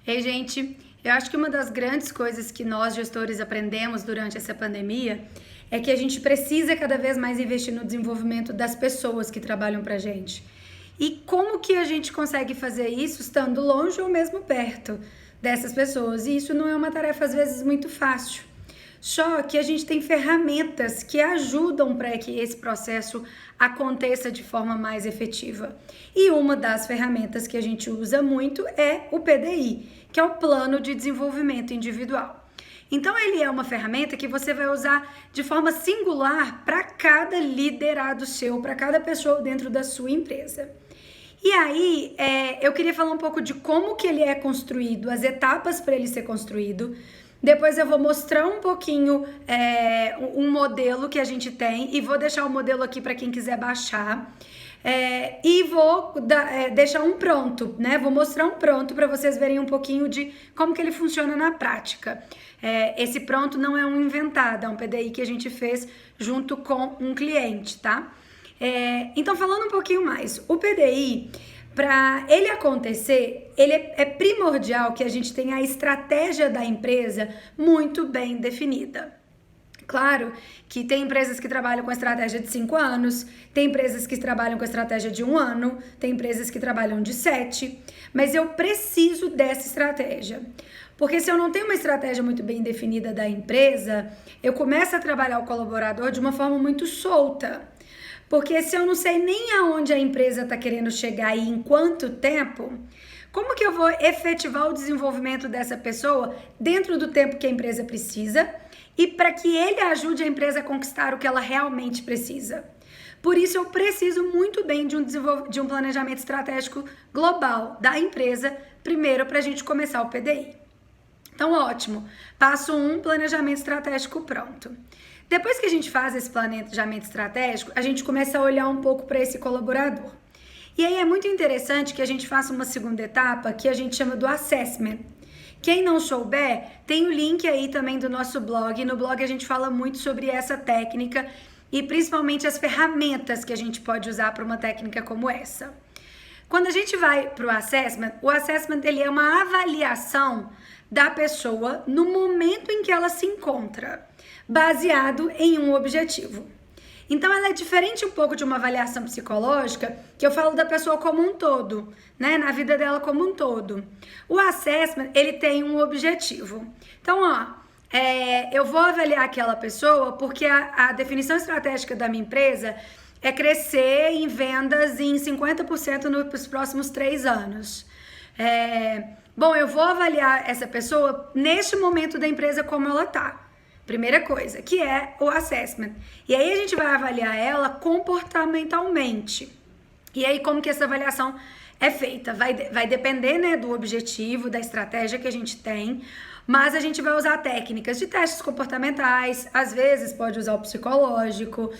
Ei, gente, eu acho que uma das grandes coisas que nós gestores aprendemos durante essa pandemia é que a gente precisa cada vez mais investir no desenvolvimento das pessoas que trabalham pra gente. E como que a gente consegue fazer isso estando longe ou mesmo perto dessas pessoas? E isso não é uma tarefa às vezes muito fácil. Só que a gente tem ferramentas que ajudam para que esse processo aconteça de forma mais efetiva. E uma das ferramentas que a gente usa muito é o PDI, que é o Plano de Desenvolvimento Individual. Então, ele é uma ferramenta que você vai usar de forma singular para cada liderado seu, para cada pessoa dentro da sua empresa. E aí, eu queria falar um pouco de como que ele é construído, as etapas para ele ser construído. Depois eu vou mostrar um pouquinho um modelo que a gente tem e vou deixar o modelo aqui para quem quiser baixar. E vou deixar um pronto, né? Vou mostrar um pronto para vocês verem um pouquinho de como que ele funciona na prática. Esse pronto não é um inventado, é um PDI que a gente fez junto com um cliente, tá? Então, falando um pouquinho mais, o PDI, para ele acontecer, ele é primordial que a gente tenha a estratégia da empresa muito bem definida. Claro que tem empresas que trabalham com estratégia de 5 anos, tem empresas que trabalham com estratégia de 1 ano, tem empresas que trabalham de 7, mas eu preciso dessa estratégia. Porque se eu não tenho uma estratégia muito bem definida da empresa, eu começo a trabalhar o colaborador de uma forma muito solta. Porque se eu não sei nem aonde a empresa está querendo chegar e em quanto tempo, como que eu vou efetivar o desenvolvimento dessa pessoa dentro do tempo que a empresa precisa e para que ele ajude a empresa a conquistar o que ela realmente precisa? Por isso, eu preciso muito bem de um planejamento estratégico global da empresa, primeiro para a gente começar o PDI. Então, ótimo. Passo 1, planejamento estratégico pronto. Depois que a gente faz esse planejamento estratégico, a gente começa a olhar um pouco para esse colaborador. E aí é muito interessante que a gente faça uma segunda etapa que a gente chama do assessment. Quem não souber, tem o link aí também do nosso blog. No blog a gente fala muito sobre essa técnica e principalmente as ferramentas que a gente pode usar para uma técnica como essa. Quando a gente vai para o assessment ele é uma avaliação da pessoa no momento em que ela se encontra, baseado em um objetivo. Então, ela é diferente um pouco de uma avaliação psicológica, que eu falo da pessoa como um todo, né? Na vida dela como um todo. O assessment, ele tem um objetivo. Então, eu vou avaliar aquela pessoa porque a definição estratégica da minha empresa é crescer em vendas em 50% nos próximos 3 anos. Bom, eu vou avaliar essa pessoa neste momento da empresa como ela tá. Primeira coisa, que é o assessment. E aí a gente vai avaliar ela comportamentalmente. E aí como que essa avaliação é feita? Vai depender, né, do objetivo, da estratégia que a gente tem, mas a gente vai usar técnicas de testes comportamentais, às vezes pode usar o psicológico,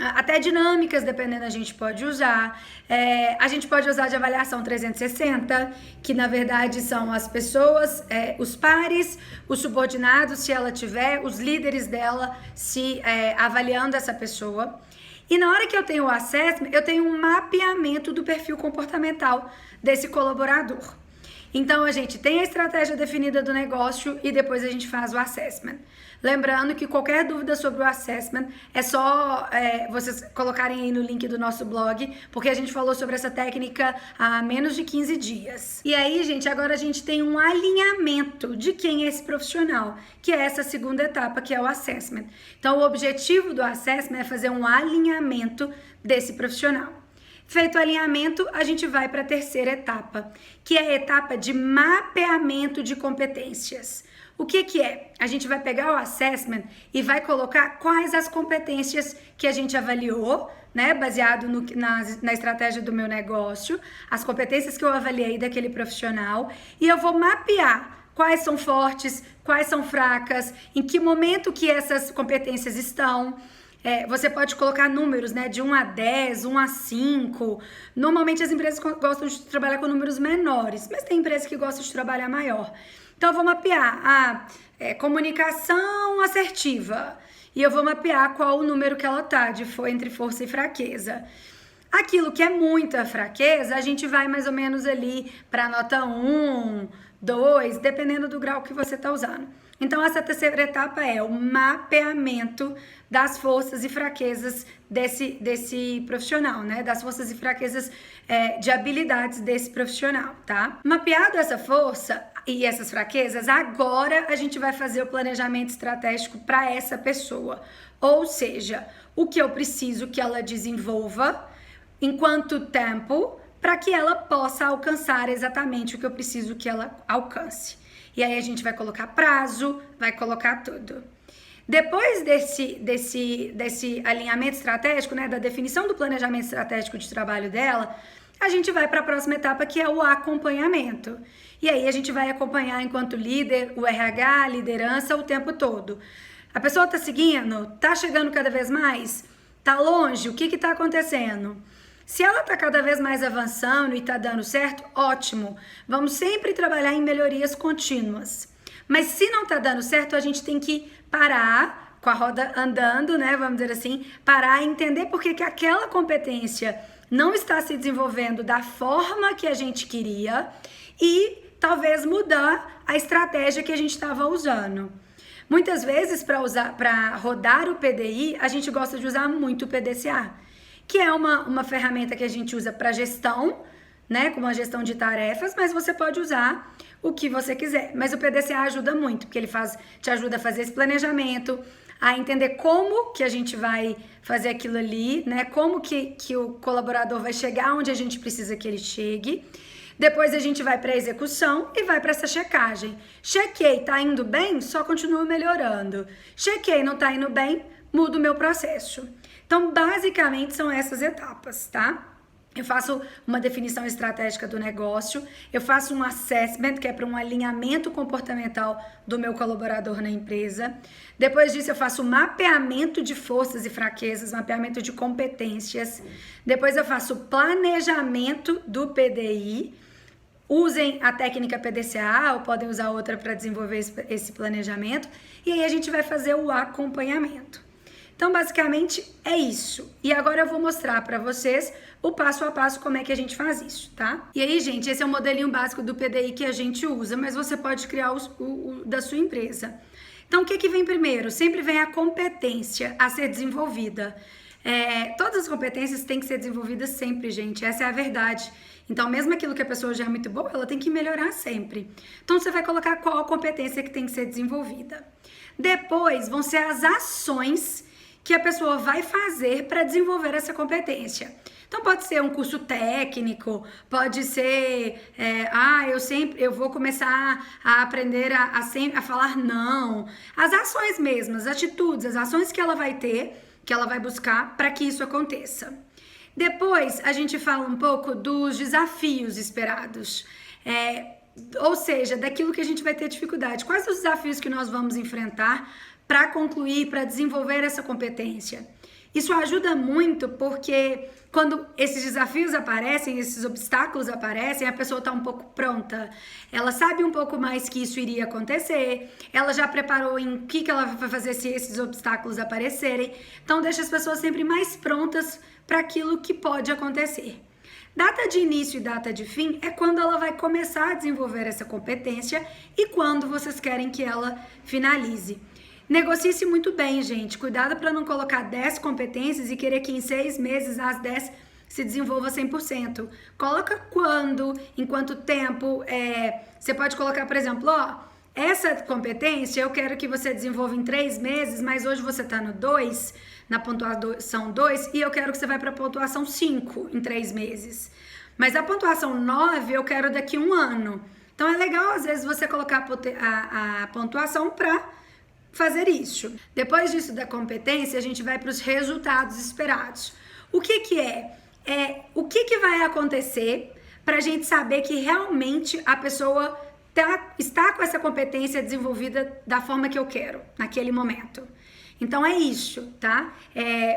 até dinâmicas, dependendo, a gente pode usar. A gente pode usar de avaliação 360, que na verdade são as pessoas, os pares, os subordinados, se ela tiver, os líderes dela avaliando essa pessoa. E na hora que eu tenho o assessment, eu tenho um mapeamento do perfil comportamental desse colaborador. Então, a gente tem a estratégia definida do negócio e depois a gente faz o assessment. Lembrando que qualquer dúvida sobre o assessment é só vocês colocarem aí no link do nosso blog, porque a gente falou sobre essa técnica há menos de 15 dias. E aí, gente, agora a gente tem um alinhamento de quem é esse profissional, que é essa segunda etapa, que é o assessment. Então, o objetivo do assessment é fazer um alinhamento desse profissional. Feito o alinhamento, a gente vai para a terceira etapa, que é a etapa de mapeamento de competências. O que é? A gente vai pegar o assessment e vai colocar quais as competências que a gente avaliou, né, baseado na estratégia do meu negócio, as competências que eu avaliei daquele profissional, e eu vou mapear quais são fortes, quais são fracas, em que momento que essas competências estão. Você pode colocar números, né, de 1 a 10, 1 a 5. Normalmente as empresas gostam de trabalhar com números menores, mas tem empresas que gostam de trabalhar maior. Então eu vou mapear a comunicação assertiva e eu vou mapear qual o número que ela tá, entre força e fraqueza. Aquilo que é muita fraqueza, a gente vai mais ou menos ali para nota 1, 2, dependendo do grau que você está usando. Então, essa terceira etapa é o mapeamento das forças e fraquezas desse profissional, né? Das forças e fraquezas de habilidades desse profissional, tá? Mapeado essa força e essas fraquezas, agora a gente vai fazer o planejamento estratégico para essa pessoa. Ou seja, o que eu preciso que ela desenvolva, em quanto tempo, para que ela possa alcançar exatamente o que eu preciso que ela alcance. E aí a gente vai colocar prazo, vai colocar tudo. Depois desse alinhamento estratégico, né, da definição do planejamento estratégico de trabalho dela, a gente vai para a próxima etapa, que é o acompanhamento. E aí a gente vai acompanhar enquanto líder, o RH, a liderança, o tempo todo. A pessoa está seguindo? Está chegando cada vez mais? Está longe? O que está acontecendo? Se ela está cada vez mais avançando e está dando certo, ótimo. Vamos sempre trabalhar em melhorias contínuas. Mas se não está dando certo, a gente tem que parar com a roda andando, né? Vamos dizer assim, parar e entender por que aquela competência não está se desenvolvendo da forma que a gente queria e talvez mudar a estratégia que a gente estava usando. Muitas vezes, para rodar o PDI, a gente gosta de usar muito o PDCA, que é uma ferramenta que a gente usa para gestão, né, como a gestão de tarefas, mas você pode usar o que você quiser. Mas o PDCA ajuda muito, porque ele te ajuda a fazer esse planejamento, a entender como que a gente vai fazer aquilo ali, né, como que o colaborador vai chegar onde a gente precisa que ele chegue. Depois a gente vai para a execução e vai para essa checagem. Chequei, tá indo bem? Só continuo melhorando. Chequei, não tá indo bem? Mudo o meu processo. Então, basicamente, são essas etapas, tá? Eu faço uma definição estratégica do negócio, eu faço um assessment, que é para um alinhamento comportamental do meu colaborador na empresa. Depois disso, eu faço mapeamento de forças e fraquezas, mapeamento de competências. Depois, eu faço planejamento do PDI. Usem a técnica PDCA ou podem usar outra para desenvolver esse planejamento. E aí, a gente vai fazer o acompanhamento. Então, basicamente, é isso. E agora eu vou mostrar para vocês o passo a passo como é que a gente faz isso, tá? E aí, gente, esse é o modelinho básico do PDI que a gente usa, mas você pode criar o da sua empresa. Então, o que vem primeiro? Sempre vem a competência a ser desenvolvida. Todas as competências têm que ser desenvolvidas sempre, gente. Essa é a verdade. Então, mesmo aquilo que a pessoa já é muito boa, ela tem que melhorar sempre. Então, você vai colocar qual a competência que tem que ser desenvolvida. Depois, vão ser as ações que a pessoa vai fazer para desenvolver essa competência. Então, pode ser um curso técnico, pode ser, eu vou começar a aprender a falar não. As ações mesmo, as atitudes, as ações que ela vai ter, que ela vai buscar para que isso aconteça. Depois, a gente fala um pouco dos desafios esperados. Ou seja, daquilo que a gente vai ter dificuldade. Quais os desafios que nós vamos enfrentar para concluir, para desenvolver essa competência? Isso ajuda muito porque quando esses desafios aparecem, esses obstáculos aparecem, a pessoa está um pouco pronta. Ela sabe um pouco mais que isso iria acontecer, ela já preparou em o que ela vai fazer se esses obstáculos aparecerem. Então, deixa as pessoas sempre mais prontas para aquilo que pode acontecer. Data de início e data de fim é quando ela vai começar a desenvolver essa competência e quando vocês querem que ela finalize. Negocie-se muito bem, gente. Cuidado para não colocar 10 competências e querer que em 6 meses as 10 se desenvolva 100%. Coloca quando, em quanto tempo. Você pode colocar, por exemplo, essa competência eu quero que você desenvolva em 3 meses, mas hoje você está no 2, na pontuação 2, e eu quero que você vá para a pontuação 5 em 3 meses. Mas a pontuação 9 eu quero daqui a 1 ano. Então é legal, às vezes, você colocar a pontuação para fazer isso. Depois disso da competência, a gente vai para os resultados esperados. O que é? O que vai acontecer para a gente saber que realmente a pessoa está com essa competência desenvolvida da forma que eu quero, naquele momento. Então é isso, tá?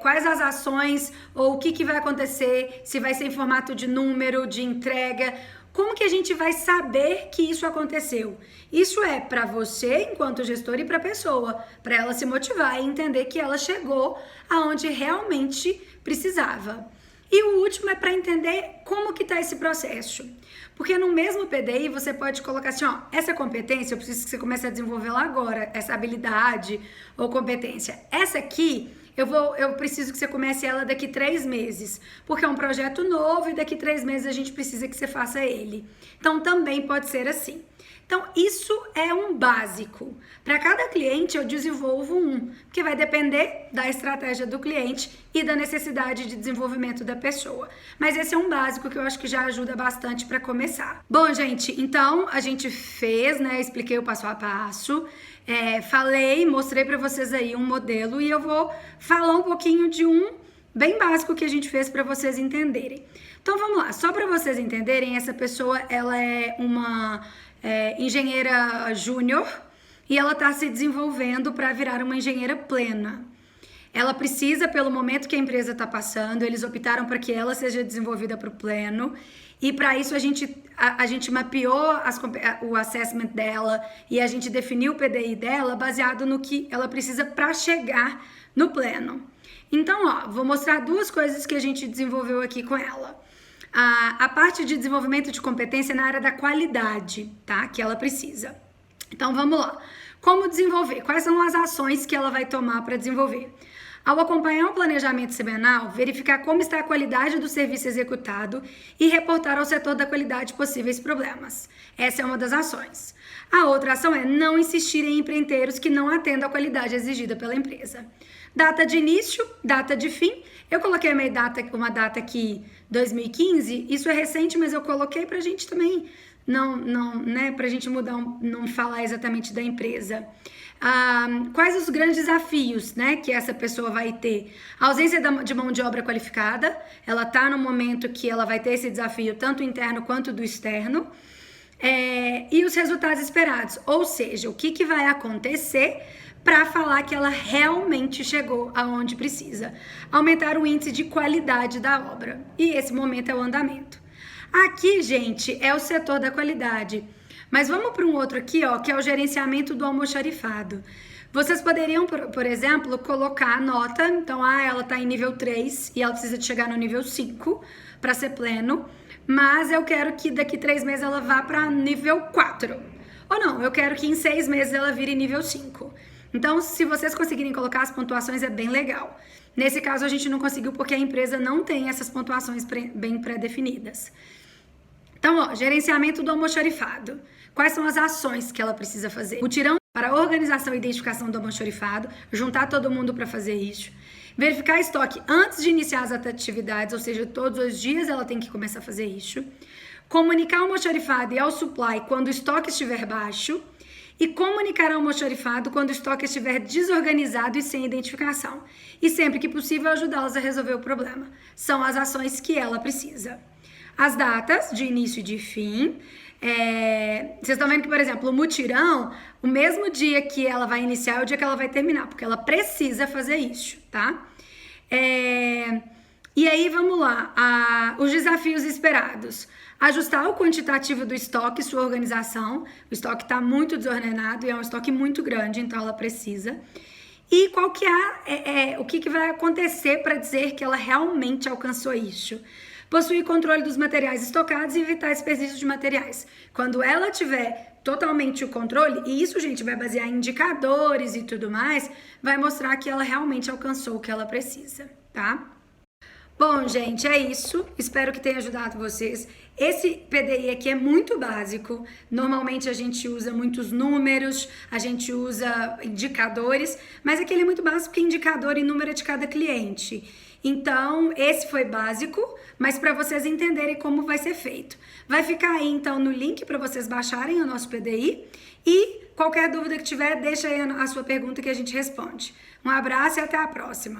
Quais as ações ou o que vai acontecer, se vai ser em formato de número, de entrega. Como que a gente vai saber que isso aconteceu? Isso é para você, enquanto gestor, e para a pessoa, para ela se motivar e entender que ela chegou aonde realmente precisava. E o último é para entender como que está esse processo. Porque no mesmo PDI você pode colocar assim, ó, essa competência eu preciso que você comece a desenvolvê-la agora, essa habilidade ou competência. Essa aqui eu preciso que você comece ela daqui 3 meses, porque é um projeto novo e daqui 3 meses a gente precisa que você faça ele. Então também pode ser assim. Então, isso é um básico. Para cada cliente, eu desenvolvo um, porque vai depender da estratégia do cliente e da necessidade de desenvolvimento da pessoa. Mas esse é um básico que eu acho que já ajuda bastante para começar. Bom, gente, então a gente fez, né? Expliquei o passo a passo, falei, mostrei para vocês aí um modelo e eu vou falar um pouquinho de um bem básico que a gente fez para vocês entenderem. Então, vamos lá. Só para vocês entenderem, essa pessoa, ela é uma engenheira júnior e ela está se desenvolvendo para virar uma engenheira plena. Ela precisa, pelo momento que a empresa está passando, eles optaram para que ela seja desenvolvida para o pleno e para isso a gente mapeou o assessment dela e a gente definiu o PDI dela baseado no que ela precisa para chegar no pleno. Então, ó, vou mostrar 2 coisas que a gente desenvolveu aqui com ela. A parte de desenvolvimento de competência na área da qualidade, tá? Que ela precisa. Então, vamos lá. Como desenvolver? Quais são as ações que ela vai tomar para desenvolver? Ao acompanhar o planejamento semanal, verificar como está a qualidade do serviço executado e reportar ao setor da qualidade possíveis problemas. Essa é uma das ações. A outra ação é não insistir em empreiteiros que não atendam a qualidade exigida pela empresa. Data de início, data de fim. Eu coloquei uma data aqui, 2015. Isso é recente, mas eu coloquei pra gente também, né, pra gente mudar, não falar exatamente da empresa. Quais os grandes desafios, né, que essa pessoa vai ter? A ausência de mão de obra qualificada. Ela tá no momento que ela vai ter esse desafio, tanto interno quanto do externo. E os resultados esperados. Ou seja, o que vai acontecer para falar que ela realmente chegou aonde precisa. Aumentar o índice de qualidade da obra. E esse momento é o andamento. Aqui, gente, é o setor da qualidade. Mas vamos para um outro aqui, ó, que é o gerenciamento do almoxarifado. Vocês poderiam, por exemplo, colocar a nota. Então, ela está em nível 3 e ela precisa de chegar no nível 5 para ser pleno. Mas eu quero que daqui 3 meses ela vá para nível 4. Ou não, eu quero que em 6 meses ela vire nível 5. Então, se vocês conseguirem colocar as pontuações, é bem legal. Nesse caso, a gente não conseguiu porque a empresa não tem essas pontuações bem pré-definidas. Então, ó, gerenciamento do almoxarifado. Quais são as ações que ela precisa fazer? Mutirão para organização e identificação do almoxarifado, juntar todo mundo para fazer isso. Verificar estoque antes de iniciar as atividades, ou seja, todos os dias ela tem que começar a fazer isso. Comunicar ao almoxarifado e ao supply quando o estoque estiver baixo. E comunicar ao almoxarifado quando o estoque estiver desorganizado e sem identificação. E sempre que possível ajudá-los a resolver o problema. São as ações que ela precisa. As datas de início e de fim. Vocês estão vendo que, por exemplo, o mutirão, o mesmo dia que ela vai iniciar é o dia que ela vai terminar, porque ela precisa fazer isso, tá? E aí, vamos lá, os desafios esperados. Ajustar o quantitativo do estoque, sua organização. O estoque está muito desordenado e é um estoque muito grande, então ela precisa. E qual que o que vai acontecer para dizer que ela realmente alcançou isso? Possuir controle dos materiais estocados e evitar desperdício de materiais. Quando ela tiver totalmente o controle, e isso, gente, vai basear em indicadores e tudo mais, vai mostrar que ela realmente alcançou o que ela precisa, tá? Bom, gente, é isso. Espero que tenha ajudado vocês. Esse PDI aqui é muito básico. Normalmente a gente usa muitos números, a gente usa indicadores, mas aqui ele é muito básico porque indicador e número é de cada cliente. Então, esse foi básico, mas para vocês entenderem como vai ser feito. Vai ficar aí, então, no link para vocês baixarem o nosso PDI e qualquer dúvida que tiver, deixa aí a sua pergunta que a gente responde. Um abraço e até a próxima!